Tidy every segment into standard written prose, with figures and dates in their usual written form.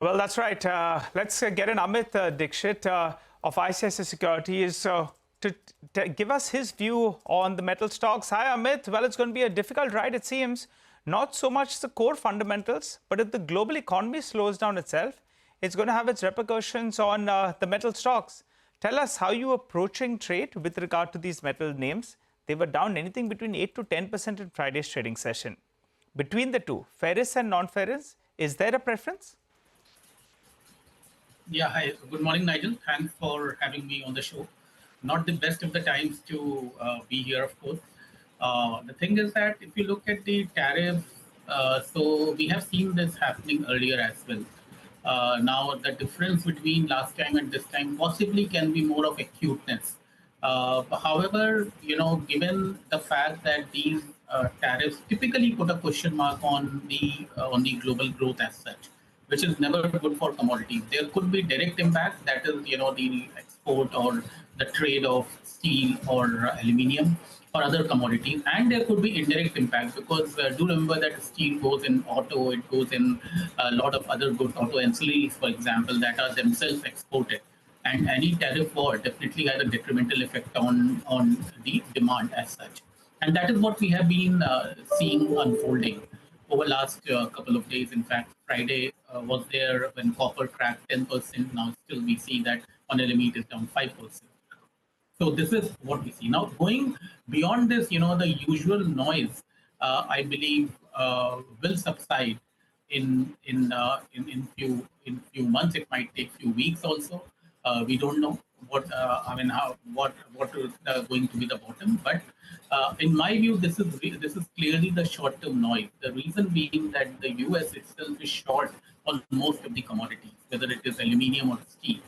Well, that's right. Let's get in Amit Dixit of ICICI Securities to give us his view on the metal stocks. Hi, Amit. Well, it's going to be a difficult ride, it seems. Not so much the core fundamentals, but if the global economy slows down itself, it's going to have its repercussions on the metal stocks. Tell us how you are approaching trade with regard to these metal names. They were down anything between 8 to 10% in Friday's trading session. Between the two, ferrous and non-ferrous, is there a preference? Yeah, hi. Good morning, Nigel. Thanks for having me on the show. Not the best of the times to be here, of course. The thing is that if you look at the tariffs, so we have seen this happening earlier as well. Now, the difference between last time and this time possibly can be more of acuteness. However, given the fact that these tariffs typically put a question mark on the global growth as such, which is never good for commodities. There could be direct impact, that is, the export or the trade of steel or aluminium or other commodities, and there could be indirect impact because do remember that steel goes in auto, it goes in a lot of other goods, auto ancillaries, for example, that are themselves exported. And any tariff war definitely has a detrimental effect on the demand as such. And that is what we have been seeing unfolding over last couple of days. In fact, Friday was there when copper cracked 10%. Now still we see that on LME it is down 5%. So this is what we see. Now going beyond this, the usual noise, I believe, will subside in few months. It might take few weeks also. We don't know what is going to be the bottom, but in my view, this is clearly the short-term noise. The reason being that the U.S. itself is short on most of the commodities, whether it is aluminium or steel.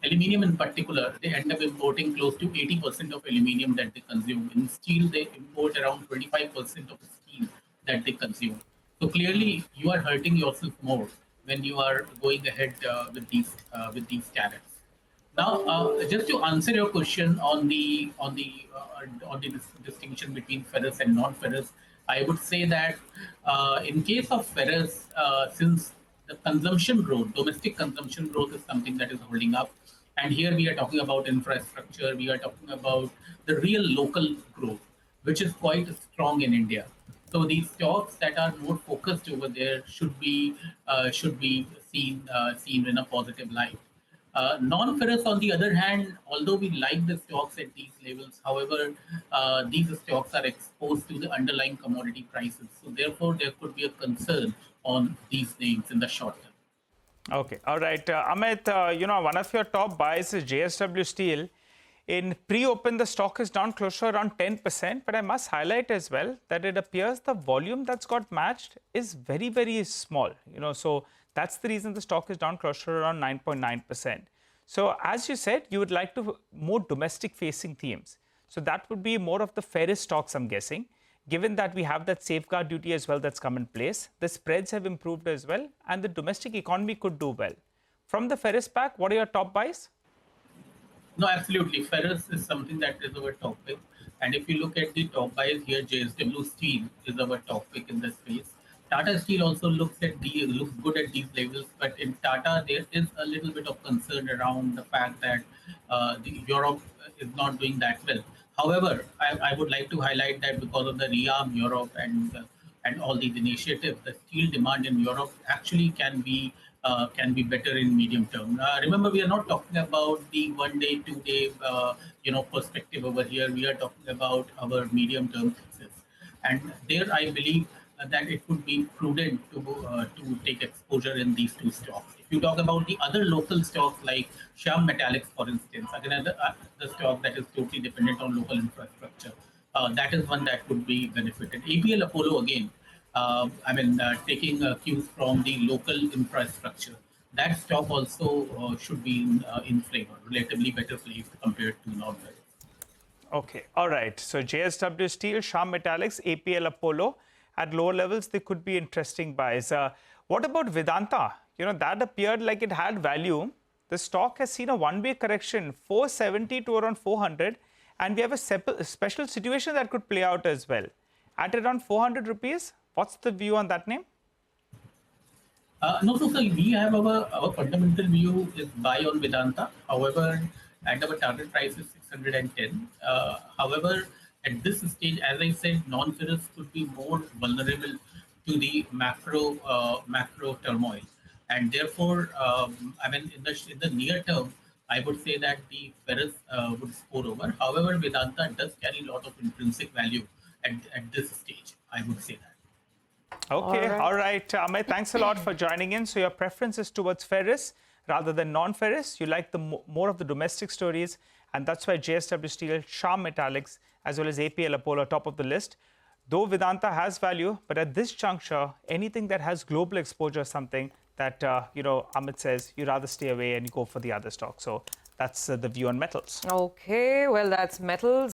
Aluminium in particular, they end up importing close to 80% of aluminium that they consume. In steel, they import around 25% of the steel that they consume. So clearly, you are hurting yourself more when you are going ahead with these tariffs. Now, just to answer your question on the distinction between ferrous and non-ferrous, I would say that in case of ferrous, since the consumption growth, domestic consumption growth is something that is holding up, and here we are talking about infrastructure, we are talking about the real local growth, which is quite strong in India. So these stocks that are more focused over there should be seen in a positive light. Non-ferrous, on the other hand, although we like the stocks at these levels, however, these stocks are exposed to the underlying commodity prices. So therefore, there could be a concern on these names in the short term. Okay. All right. Amit, one of your top buys is JSW Steel. In pre-open, the stock is down close to around 10%, but I must highlight as well that it appears the volume that's got matched is very, very small. So that's the reason the stock is down close to around 9.9%. So as you said, you would like to more domestic-facing themes. So that would be more of the ferrous stocks, I'm guessing. Given that we have that safeguard duty as well that's come in place, the spreads have improved as well, and the domestic economy could do well. From the ferrous pack, what are your top buys? No, absolutely. Ferrous is something that is our topic. And if you look at the top buys here, JSW Steel is our topic in this space. Tata Steel also looks good at these levels, but in Tata there is a little bit of concern around the fact that Europe is not doing that well. However, I would like to highlight that because of the rearm Europe and all these initiatives, the steel demand in Europe actually can be better in medium term. Remember, we are not talking about the 1 day, 2 day, perspective over here. We are talking about our medium term success, and there I believe that it would be prudent to take exposure in these two stocks. If you talk about the other local stocks like Shyam Metallics, for instance, again the stock that is totally dependent on local infrastructure, that is one that would be benefited. APL Apollo again, taking cues from the local infrastructure. That stock also should be in flavor, relatively better placed compared to non-ferrous. Okay. All right. So JSW Steel, Shyam Metallics, APL Apollo. At lower levels, they could be interesting buys. What about Vedanta? That appeared like it had value. The stock has seen a one-way correction, 470 to around 400. And we have a special situation that could play out as well. At around 400 rupees, what's the view on that name? No, so we have our fundamental view is buy on Vedanta. However, and our target price is 610. However, at this stage, as I said, non-ferrous could be more vulnerable to the macro turmoil, and therefore, I mean, in the near term, I would say that the ferrous would score over. However, Vedanta does carry a lot of intrinsic value at this stage. I would say that. Okay, all right. Amit, thanks a lot for joining in. So your preference is towards ferrous rather than non-ferrous. You like the more of the domestic stories, and that's why JSW Steel, Sham Metallics, as well as APL Apollo top of the list. Though Vedanta has value, but at this juncture, anything that has global exposure is something that, Amit says you rather stay away and you go for the other stock. So that's the view on metals. Okay, well, that's metals.